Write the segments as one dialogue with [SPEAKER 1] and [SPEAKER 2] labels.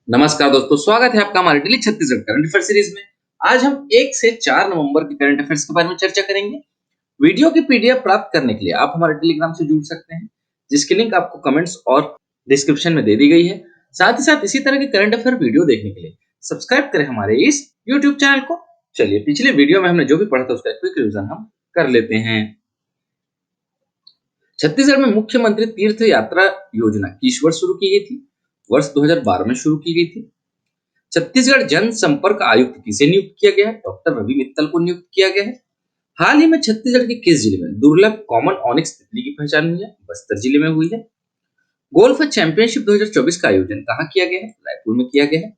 [SPEAKER 1] नमस्कार दोस्तों, स्वागत है आपका हमारे daily Chhattisgarh current affair series में। आज हम 1 से 4 नवंबर के करंट अफेयर्स के बारे में चर्चा करेंगे। वीडियो की पीडीएफ प्राप्त करने के लिए आप हमारे टेलीग्राम से जुड़ सकते हैं, जिसकी लिंक आपको कमेंट्स और डिस्क्रिप्शन में दे दी गई है। साथ ही साथ इसी तरह के करंट अफेयर वीडियो देखने के लिए सब्सक्राइब करें हमारे इस यूट्यूब चैनल को। चलिए, पिछले वीडियो में हमने जो भी पढ़ा था उसका क्विक रिवीजन हम कर लेते हैं। छत्तीसगढ़ में मुख्यमंत्री तीर्थ यात्रा योजना किस वर्ष शुरू की गई थी? वर्ष 2012 में शुरू की गई थी। छत्तीसगढ़ जनसंपर्क आयुक्त किसे नियुक्त किया गया है? डॉक्टर रवि मित्तल को नियुक्त किया गया है। हाल ही में छत्तीसगढ़ के किस जिले में दुर्लभ कॉमन ऑनिक्स तितली की पहचान हुई है? बस्तर जिले में हुई है। गोल्फ चैंपियनशिप 2024 का आयोजन कहाँ किया गया है? रायपुर में किया गया है।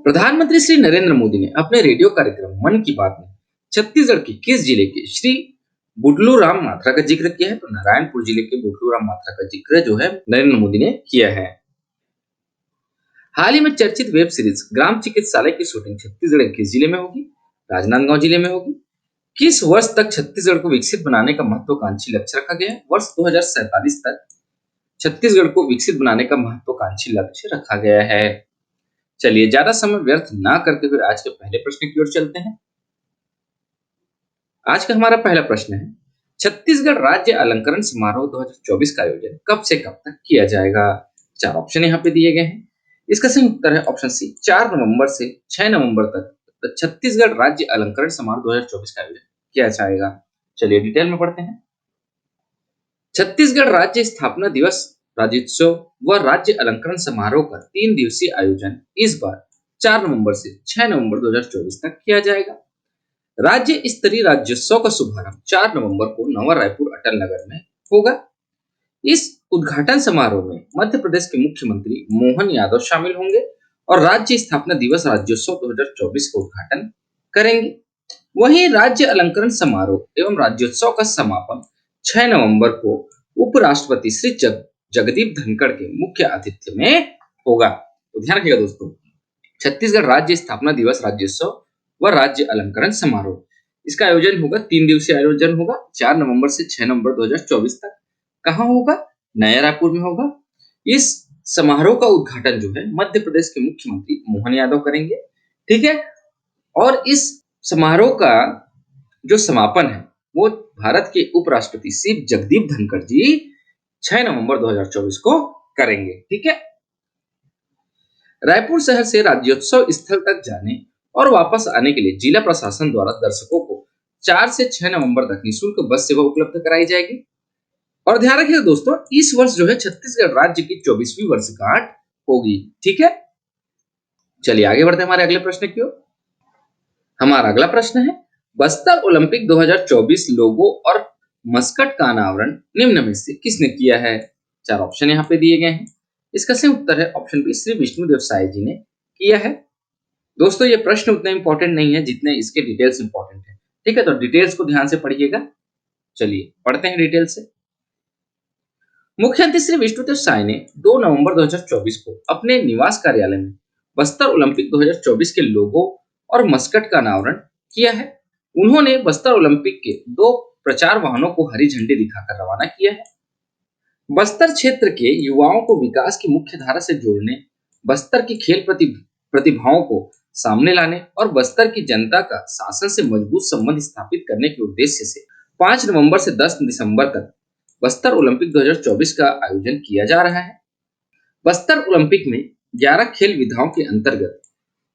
[SPEAKER 1] प्रधानमंत्री श्री नरेंद्र मोदी ने अपने रेडियो कार्यक्रम मन की बात में छत्तीसगढ़ के किस जिले के श्री बुडलू राम माथुरा का जिक्र किया है? तो नारायणपुर जिले के बुडलू राम माथुरा का जिक्र जो है नरेंद्र मोदी ने किया है। हाल ही में चर्चित वेब सीरीज ग्राम चिकित्सालय की शूटिंग छत्तीसगढ़ के किस जिले में होगी? राजनांदगांव जिले में होगी। किस वर्ष तक छत्तीसगढ़ को विकसित बनाने का महत्वाकांक्षी लक्ष्य रखा गया है? वर्ष 2047 तक छत्तीसगढ़ को विकसित बनाने का महत्वाकांक्षी लक्ष्य रखा गया है। चलिए, ज्यादा समय व्यर्थ ना करते हुए आज के पहले प्रश्न की ओर चलते हैं। आज का हमारा पहला प्रश्न है, छत्तीसगढ़ राज्य अलंकरण समारोह 2024 का आयोजन कब से कब तक किया जाएगा? 4 ऑप्शन यहाँ पे दिए गए हैं। इसका सही उत्तर है ऑप्शन सी, 4 नवंबर से 6 नवंबर तक छत्तीसगढ़ राज्य अलंकरण समारोह 2024 का आयोजन किया जाएगा। चलिए डिटेल में पढ़ते हैं। छत्तीसगढ़ राज्य स्थापना दिवस, राज्योत्सव व राज्य अलंकरण समारोह का 3 दिवसीय आयोजन इस बार 4 नवंबर से 6 नवंबर 2024 तक किया जाएगा। राज्य स्तरीय राज्योत्सव का शुभारंभ 4 नवंबर को नवा रायपुर अटल नगर में होगा। इस उद्घाटन समारोह में मध्य प्रदेश के मुख्यमंत्री मोहन यादव शामिल होंगे और राज्य स्थापना दिवस राज्योत्सव 2024 का उद्घाटन करेंगे। वहीं राज्य अलंकरण समारोह एवं राज्योत्सव का समापन 6 नवंबर को उपराष्ट्रपति श्री जगदीप धनखड़ के मुख्य आतिथ्य में होगा। तो ध्यान रखिएगा दोस्तों, छत्तीसगढ़ राज्य स्थापना दिवस राज्योत्सव व राज्य अलंकरण समारोह, इसका आयोजन होगा, 3 दिवसीय आयोजन होगा 4 नवंबर से 6 नवंबर 2024 तक। कहाँ होगा? नया रायपुर में होगा। इस समारोह का उद्घाटन जो है मध्य प्रदेश के मुख्यमंत्री मोहन यादव करेंगे, ठीक है। और इस समारोह का जो समापन है वो भारत के उपराष्ट्रपति श्री जगदीप धनखड़ जी 6 नवंबर 2024 को करेंगे, ठीक है। रायपुर शहर से राज्योत्सव स्थल तक जाने और वापस आने के लिए जिला प्रशासन द्वारा दर्शकों को 4 से 6 नवंबर तक निःशुल्क बस सेवा उपलब्ध कराई जाएगी। और ध्यान रखिएगा दोस्तों, इस वर्ष जो है छत्तीसगढ़ राज्य की 24वीं वर्षगांठ होगी, ठीक है। चलिए आगे बढ़ते हैं हमारे अगले प्रश्न की ओर। हमारा अगला प्रश्न है, बस्तर ओलंपिक 2024 लोगो और मस्कट का अनावरण निम्न में से किसने किया है? 4 ऑप्शन यहाँ पे दिए गए हैं। इसका सही उत्तर है ऑप्शन बी, श्री विष्णुदेव साय जी ने किया है। दोस्तों, ये प्रश्न उतना इंपॉर्टेंट नहीं है जितने इसके डिटेल्स इंपॉर्टेंट है, ठीक है। तो डिटेल्स को ध्यान से पढ़िएगा। चलिए पढ़ते हैं डिटेल से। मुख्यमंत्री श्री विष्णुदेव साय ने 2 नवंबर 2024 को अपने निवास कार्यालय में बस्तर ओलंपिक 2024 के लोगो और मस्कट का अनावरण किया है। उन्होंने बस्तर ओलंपिक के 2 प्रचार वाहनों को हरी झंडी दिखाकर रवाना किया है। बस्तर क्षेत्र के युवाओं को विकास की मुख्य धारा से जोड़ने, बस्तर की खेल प्रतिभाओं को सामने लाने और बस्तर की जनता का शासन से मजबूत संबंध स्थापित करने के उद्देश्य से 5 नवंबर से 10 दिसंबर तक बस्तर ओलंपिक 2024 का आयोजन किया जा रहा है। बस्तर ओलंपिक में 11 खेल विधाओं के अंतर्गत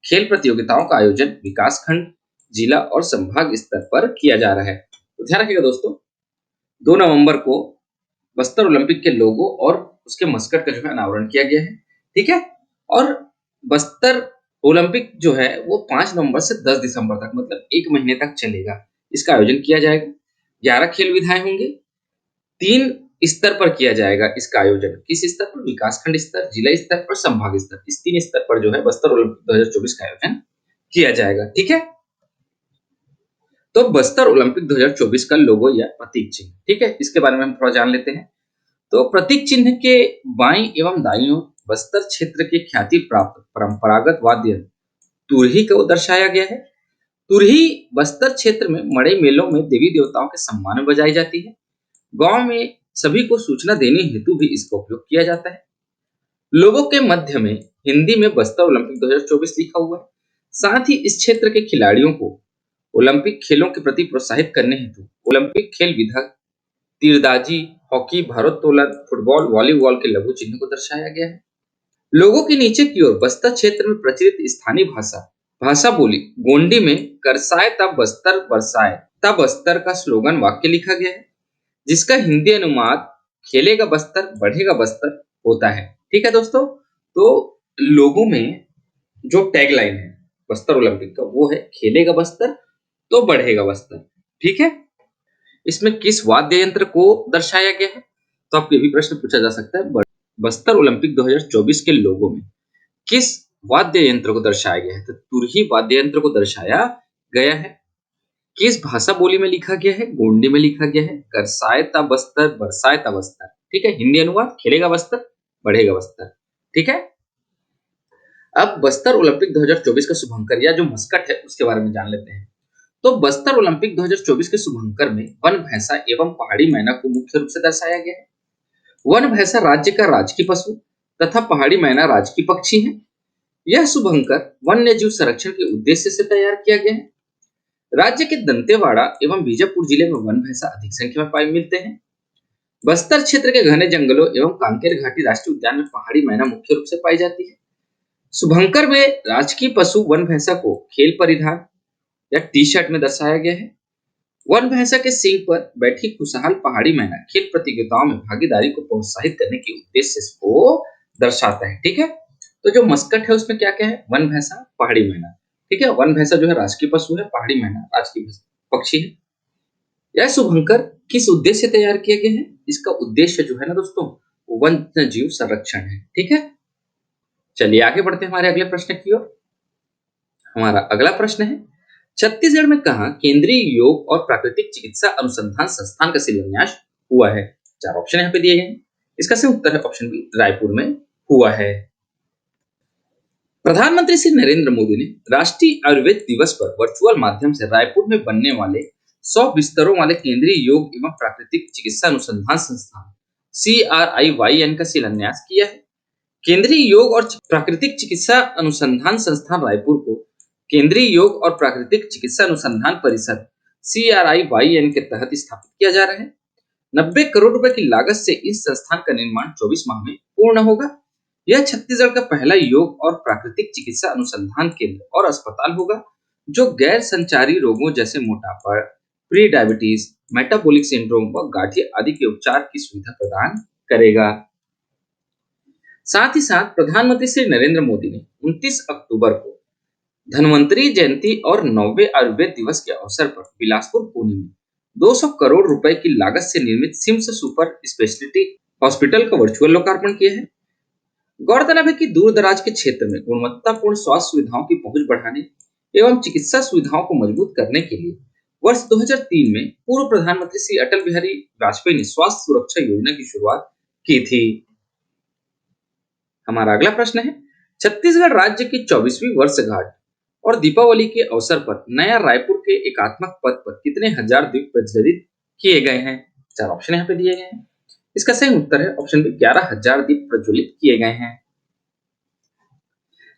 [SPEAKER 1] खेल प्रतियोगिताओं का आयोजन विकास खंड, जिला और संभाग स्तर पर किया जा रहा है। तो ध्यान रखिएगा दोस्तों, 2 नवंबर को बस्तर ओलंपिक के लोगो और उसके मस्कट का जो है अनावरण किया गया है, ठीक है। और बस्तर ओलंपिक जो है वो 5 नवंबर से 10 दिसंबर तक, मतलब 1 महीने तक चलेगा। इसका आयोजन किया जाएगा। 11 खेल विधाएं होंगे, 3 स्तर पर किया जाएगा इसका आयोजन। किस स्तर पर? विकासखंड स्तर, जिला स्तर और संभाग स्तर। इस 3 स्तर पर जो है बस्तर ओलंपिक 2024 का आयोजन किया जाएगा, ठीक है। तो बस्तर ओलंपिक 2024 का लोगो या प्रतीक चिन्ह, ठीक है, इसके बारे में हम थोड़ा जान लेते हैं। तो प्रतीक चिन्ह के बाईं एवं दाईं ओर बस्तर क्षेत्र के ख्याति प्राप्त परंपरागत वाद्य तुरही को दर्शाया गया है। तुरही बस्तर क्षेत्र में मड़ई मेलों में देवी देवताओं के सम्मान में बजाई जाती है। गांव में सभी को सूचना देने हेतु भी इसका उपयोग किया जाता है। लोगों के मध्य में हिंदी में बस्तर ओलंपिक 2024 लिखा हुआ है। साथ ही इस क्षेत्र के खिलाड़ियों को ओलंपिक खेलों के प्रति प्रोत्साहित करने हेतु ओलंपिक खेल विभाग तीरंदाजी, हॉकी, भारोत्तोलन, फुटबॉल, वॉलीबॉल के लघु चिन्ह को दर्शाया गया है। लोगों के नीचे की ओर बस्तर क्षेत्र में प्रचलित स्थानीय भाषा भाषा बोली गोंडी में करसाए तब बस्तर बरसाए तब बस्तर का स्लोगन वाक्य लिखा गया है, जिसका हिंदी अनुवाद खेलेगा बस्तर बढ़ेगा बस्तर होता है। ठीक है दोस्तों, तो लोगों में जो टैगलाइन है बस्तर ओलंपिक का वो है खेलेगा बस्तर तो बढ़ेगा बस्तर। ठीक है, इसमें किस वाद्य यंत्र को दर्शाया गया है? तो आपको ये भी प्रश्न पूछा जा सकता है, बस्तर ओलंपिक 2024 के लोगो में किस वाद्य यंत्र को दर्शाया गया है? तो तुरही वाद्य यंत्र को दर्शाया गया है। किस भाषा बोली में लिखा गया है? गोंडी में लिखा गया है। करसायता बस्तर बरसायता बस्तर। ठीक है, हिंदी अनुवाद खेलेगा बस्तर बढ़ेगा बस्तर। ठीक है, अब बस्तर ओलंपिक 2024 का शुभंकर या जो मस्कट है उसके बारे में जान लेते हैं। तो बस्तर ओलंपिक 2024 के शुभंकर में वन भैंसा एवं पहाड़ी मैना को मुख्य रूप से दर्शाया गया है। वन भैंसा राज्य का राजकीय पशु तथा पहाड़ी मैना राजकीय पक्षी है। यह शुभंकर वन्य जीव संरक्षण के उद्देश्य से तैयार किया गया है। राज्य के दंतेवाड़ा एवं बीजापुर जिले में वन भैंसा अधिक संख्या में पाए मिलते हैं। बस्तर क्षेत्र के घने जंगलों एवं कांकेर घाटी राष्ट्रीय उद्यान में पहाड़ी मैना मुख्य रूप से पाई जाती है। शुभंकर में राजकीय पशु वन भैंसा को खेल परिधान या टी शर्ट में दर्शाया गया है। वन भैंसा के सींग पर बैठी खुशहाल पहाड़ी मैना खेल प्रतियोगिताओं में भागीदारी को प्रोत्साहित करने के उद्देश्य को दर्शाता है। ठीक है, तो जो मस्कट है उसमें क्या क्या है? वन भैंसा, पहाड़ी मैना। ठीक है, वन भैंसा जो है राजकीय पशु है, पहाड़ी मैना राजकीय पक्षी है। यह शुभंकर किस उद्देश्य से तैयार किया गया है? इसका उद्देश्य जो है ना दोस्तों, वन्य जीव संरक्षण है। ठीक है, चलिए आगे बढ़ते हैं हमारे अगले प्रश्न की ओर। हमारा अगला प्रश्न है, छत्तीसगढ़ में कहां केंद्रीय योग और प्राकृतिक चिकित्सा अनुसंधान संस्थान का शिलान्यास हुआ है? चार ऑप्शन यहाँ पे दिए गए हैं। इसका सही उत्तर है ऑप्शन बी, रायपुर में हुआ है। प्रधानमंत्री श्री नरेंद्र मोदी ने राष्ट्रीय आयुर्वेद दिवस पर वर्चुअल माध्यम से रायपुर में बनने वाले 100 बिस्तरों वाले केंद्रीय योग एवं प्राकृतिक चिकित्सा अनुसंधान संस्थान CRIYN का शिलान्यास किया है। केंद्रीय योग और प्राकृतिक चिकित्सा अनुसंधान संस्थान रायपुर को केंद्रीय योग और प्राकृतिक चिकित्सा अनुसंधान परिषद CRIYN के तहत स्थापित किया जा रहा है। 90 करोड़ रुपए की लागत से इस संस्थान का निर्माण 24 माह में पूर्ण होगा। यह छत्तीसगढ़ का पहला योग और प्राकृतिक चिकित्सा अनुसंधान केंद्र और अस्पताल होगा जो गैर संचारी रोगों जैसे मोटापा, प्री डायबिटीज, मेटाबॉलिक सिंड्रोम व गांठिया आदि के उपचार की सुविधा प्रदान करेगा। साथ ही साथ प्रधानमंत्री श्री नरेंद्र मोदी ने 29 अक्टूबर को धन्वंतरी जयंती और 9वें आयुर्वेद दिवस के अवसर पर बिलासपुर पुणे में 200 करोड़ रुपए की लागत से निर्मित सिम्स सुपर स्पेशलिटी हॉस्पिटल का वर्चुअल लोकार्पण किया है। गौरतलब है कि दूर दराज के क्षेत्र में गुणवत्तापूर्ण स्वास्थ्य सुविधाओं की पहुंच बढ़ाने एवं चिकित्सा सुविधाओं को मजबूत करने के लिए वर्ष 2003 में पूर्व प्रधानमंत्री श्री अटल बिहारी वाजपेयी ने स्वास्थ्य सुरक्षा योजना की शुरुआत की थी। हमारा अगला प्रश्न है, छत्तीसगढ़ राज्य की 24वीं वर्षगांठ और दीपावली के अवसर पर नया रायपुर के एकात्मक पथ पर कितने हजार दीप प्रज्वलित किए गए हैं? चार ऑप्शन यहाँ पे दिए गए हैं। इसका सही उत्तर है ऑप्शन बी, 11,000 दीप प्रज्वलित किए गए हैं।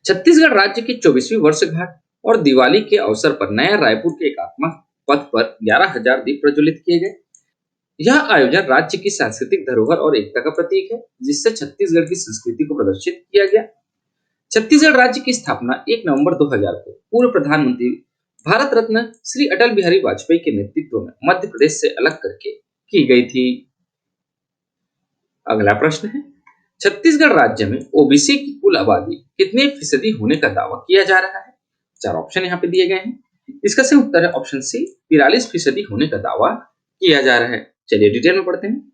[SPEAKER 1] छत्तीसगढ़ राज्य की 24वीं वर्षगांठ और दिवाली के अवसर पर नया रायपुर के एकात्मक पथ पर 11,000 दीप प्रज्वलित किए गए। यह आयोजन राज्य की सांस्कृतिक धरोहर और एकता का प्रतीक है, जिससे छत्तीसगढ़ की संस्कृति को प्रदर्शित किया गया। छत्तीसगढ़ राज्य की स्थापना 1 नवंबर 2000 को पूर्व प्रधानमंत्री भारत रत्न श्री अटल बिहारी वाजपेयी के नेतृत्व में मध्य प्रदेश से अलग करके की गई थी। अगला प्रश्न है, छत्तीसगढ़ राज्य में ओबीसी की कुल आबादी कितने फीसदी होने का दावा किया जा रहा है? चार ऑप्शन यहाँ पे दिए गए हैं। इसका सही उत्तर है ऑप्शन सी, 43% होने का दावा किया जा रहा है। चलिए डिटेल में पढ़ते हैं।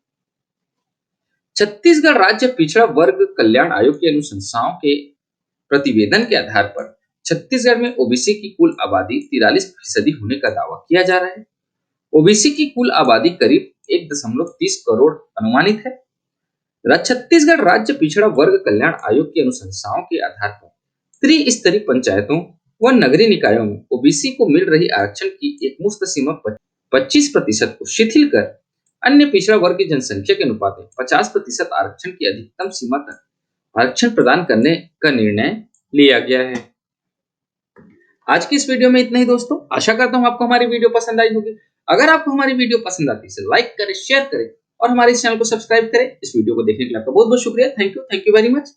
[SPEAKER 1] छत्तीसगढ़ राज्य पिछड़ा वर्ग कल्याण आयोग की अनुशंसाओं के प्रतिवेदन के आधार पर छत्तीसगढ़ में ओबीसी की कुल आबादी 43% होने का दावा किया जा रहा है। ओबीसी की कुल आबादी करीब 1.30 करोड़ अनुमानित है। छत्तीसगढ़ राज्य पिछड़ा वर्ग कल्याण आयोग की अनुशंसाओं के आधार पर त्रिस्तरीय पंचायतों व नगरीय निकायों में ओबीसी को मिल रही आरक्षण की एक मुफ्त सीमा 25% को शिथिल कर अन्य पिछड़ा वर्ग की जनसंख्या के अनुपात में 50% आरक्षण की अधिकतम सीमा तक आरक्षण प्रदान करने का निर्णय लिया गया है। आज की इस वीडियो में इतना ही दोस्तों। आशा करता हूँ आपको हमारी वीडियो पसंद आई होगी। अगर आपको हमारी वीडियो पसंद आती है तो लाइक करें, शेयर करें और हमारे इस चैनल को सब्सक्राइब करें। इस वीडियो को देखने के लिए आपका बहुत बहुत शुक्रिया। Thank you very much.